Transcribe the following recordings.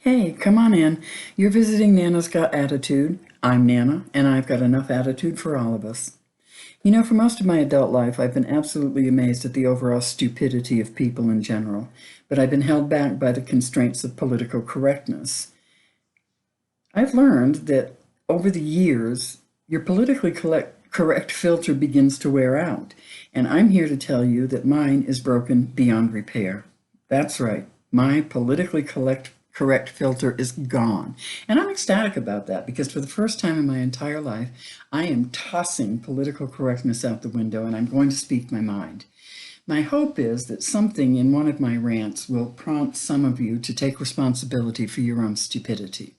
Hey, come on in. You're visiting Nana's Got Attitude. I'm Nana, and I've got enough attitude for all of us. For most of my adult life, I've been absolutely amazed at the overall stupidity of people in general, but I've been held back by the constraints of political correctness. I've learned that over the years, your correct filter begins to wear out, and I'm here to tell you that mine is broken beyond repair. That's right, my correct filter is gone. And I'm ecstatic about that because for the first time in my entire life, I am tossing political correctness out the window and I'm going to speak my mind. My hope is that something in one of my rants will prompt some of you to take responsibility for your own stupidity.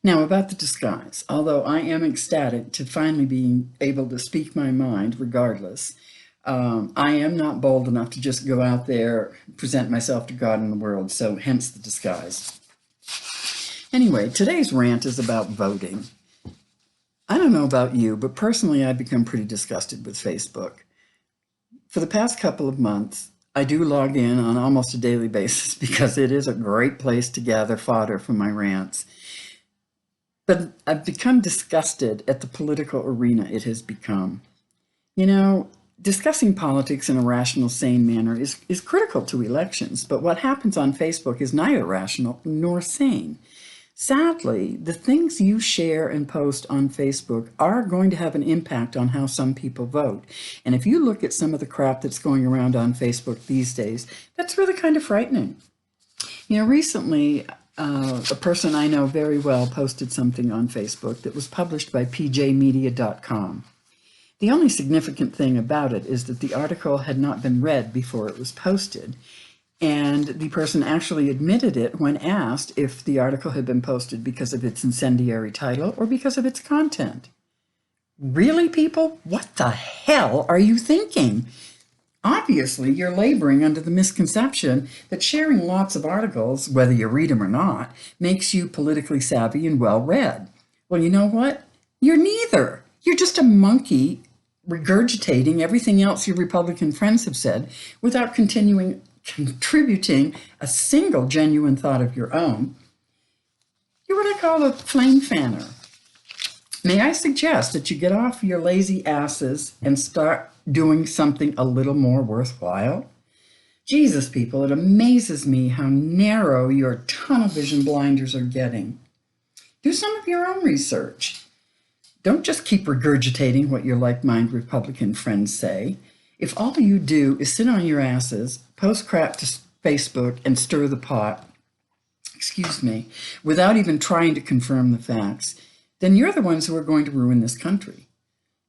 Now, about the disguise, although I am ecstatic to finally being able to speak my mind regardless, I am not bold enough to just go out there, present myself to God and the world, so hence the disguise. Anyway, today's rant is about voting. I don't know about you, but personally I've become pretty disgusted with Facebook. For the past couple of months, I do log in on almost a daily basis because it is a great place to gather fodder for my rants. But I've become disgusted at the political arena it has become. Discussing politics in a rational, sane manner is critical to elections, but what happens on Facebook is neither rational nor sane. Sadly, the things you share and post on Facebook are going to have an impact on how some people vote. And if you look at some of the crap that's going around on Facebook these days, that's really kind of frightening. Recently, a person I know very well posted something on Facebook that was published by pjmedia.com. The only significant thing about it is that the article had not been read before it was posted, and the person actually admitted it when asked if the article had been posted because of its incendiary title or because of its content. Really, people? What the hell are you thinking? Obviously, you're laboring under the misconception that sharing lots of articles, whether you read them or not, makes you politically savvy and well-read. Well, you know what? You're neither. You're just a monkey regurgitating everything else your Republican friends have said without contributing a single genuine thought of your own. You're what I call a flame fanner. May I suggest that you get off your lazy asses and start doing something a little more worthwhile? Jesus, people, it amazes me how narrow your tunnel vision blinders are getting. Do some of your own research. Don't just keep regurgitating what your like-minded Republican friends say. If all you do is sit on your asses, post crap to Facebook, and stir the pot, without even trying to confirm the facts, then you're the ones who are going to ruin this country.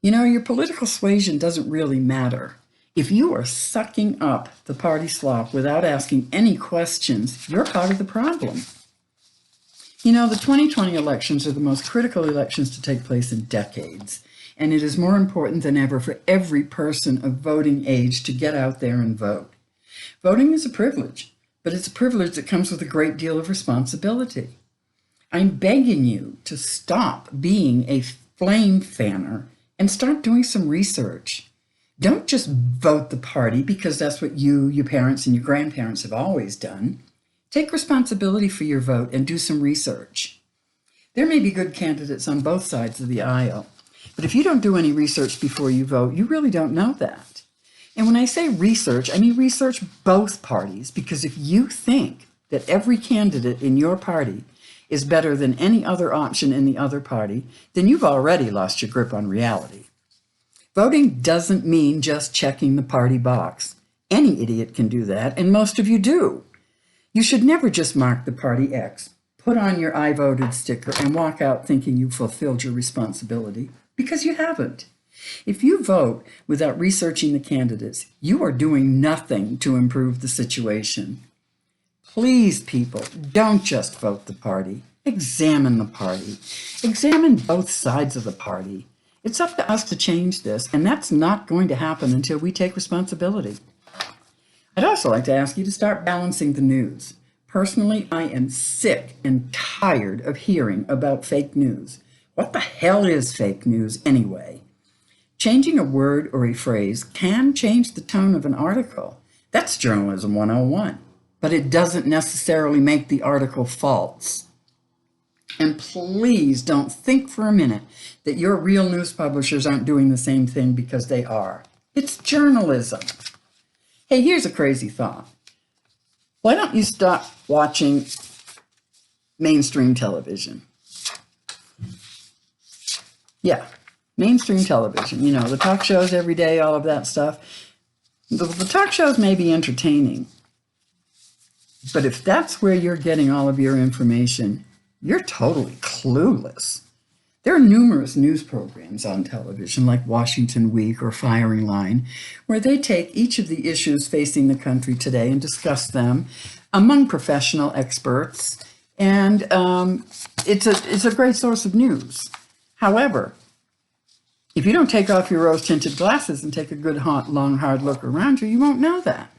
Your political suasion doesn't really matter. If you are sucking up the party slop without asking any questions, you're part of the problem. The 2020 elections are the most critical elections to take place in decades, and it is more important than ever for every person of voting age to get out there and vote. Voting is a privilege, but it's a privilege that comes with a great deal of responsibility. I'm begging you to stop being a flame fanner and start doing some research. Don't just vote the party because that's what you, your parents, and your grandparents have always done. Take responsibility for your vote and do some research. There may be good candidates on both sides of the aisle, but if you don't do any research before you vote, you really don't know that. And when I say research, I mean research both parties, because if you think that every candidate in your party is better than any other option in the other party, then you've already lost your grip on reality. Voting doesn't mean just checking the party box. Any idiot can do that, and most of you do. You should never just mark the party X, put on your I voted sticker, and walk out thinking you fulfilled your responsibility, because you haven't. If you vote without researching the candidates, you are doing nothing to improve the situation. Please, people, don't just vote the party. Examine the party. Examine both sides of the party. It's up to us to change this, and that's not going to happen until we take responsibility. I'd also like to ask you to start balancing the news. Personally, I am sick and tired of hearing about fake news. What the hell is fake news anyway? Changing a word or a phrase can change the tone of an article. That's journalism 101. but it doesn't necessarily make the article false. And please don't think for a minute that your real news publishers aren't doing the same thing, because they are. It's journalism. Hey, here's a crazy thought. Why don't you stop watching mainstream television? Yeah, mainstream television. You know, the talk shows every day, all of that stuff. The talk shows may be entertaining, but if that's where you're getting all of your information, you're totally clueless. There are numerous news programs on television, like Washington Week or Firing Line, where they take each of the issues facing the country today and discuss them among professional experts, and it's a great source of news. However, if you don't take off your rose-tinted glasses and take a good, long, hard look around you, you won't know that.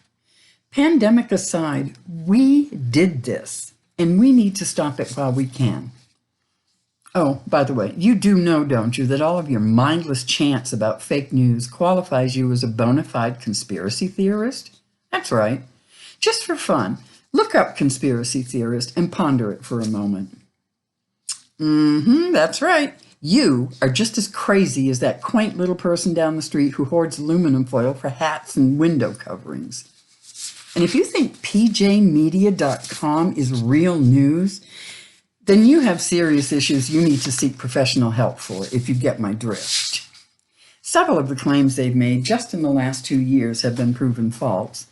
Pandemic aside, we did this, and we need to stop it while we can. Oh, by the way, you do know, don't you, that all of your mindless chants about fake news qualifies you as a bona fide conspiracy theorist? That's right. Just for fun, look up conspiracy theorist and ponder it for a moment. That's right. You are just as crazy as that quaint little person down the street who hoards aluminum foil for hats and window coverings. And if you think pjmedia.com is real news, then you have serious issues you need to seek professional help for, if you get my drift. Several of the claims they've made just in the last 2 years have been proven false.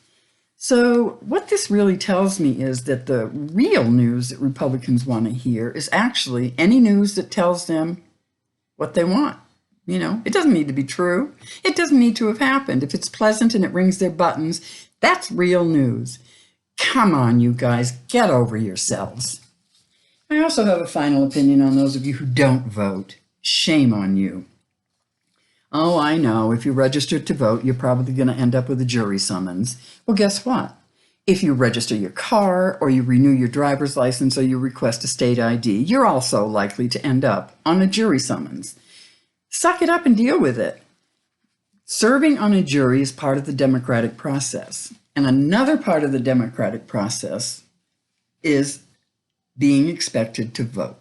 So what this really tells me is that the real news that Republicans want to hear is actually any news that tells them what they want. You know, it doesn't need to be true. It doesn't need to have happened. If it's pleasant and it rings their buttons, that's real news. Come on, you guys, get over yourselves. I also have a final opinion on those of you who don't vote. Shame on you. Oh, I know, if you registered to vote, you're probably going to end up with a jury summons. Well, guess what? If you register your car, or you renew your driver's license, or you request a state ID, you're also likely to end up on a jury summons. Suck it up and deal with it. Serving on a jury is part of the democratic process. And another part of the democratic process is being expected to vote.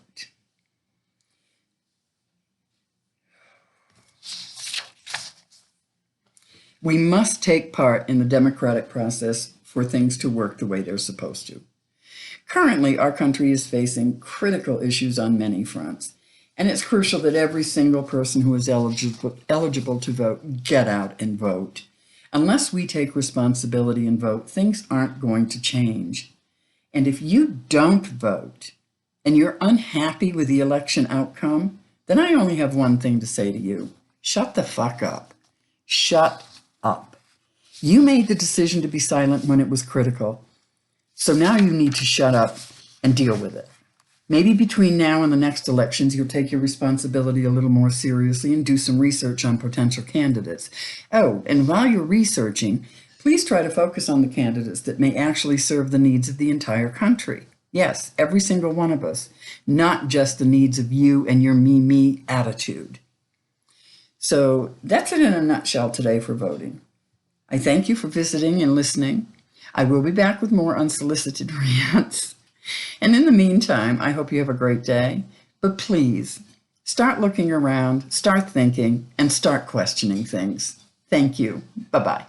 We must take part in the democratic process for things to work the way they're supposed to. Currently, our country is facing critical issues on many fronts, and it's crucial that every single person who is eligible to vote get out and vote. Unless we take responsibility and vote, things aren't going to change. And if you don't vote and you're unhappy with the election outcome, then I only have one thing to say to you. Shut the fuck up. Shut up. You made the decision to be silent when it was critical. So now you need to shut up and deal with it. Maybe between now and the next elections, you'll take your responsibility a little more seriously and do some research on potential candidates. Oh, and while you're researching, please try to focus on the candidates that may actually serve the needs of the entire country. Yes, every single one of us, not just the needs of you and your me attitude. So that's it in a nutshell today for voting. I thank you for visiting and listening. I will be back with more unsolicited rants. And in the meantime, I hope you have a great day. But please, start looking around, start thinking, and start questioning things. Thank you. Bye-bye.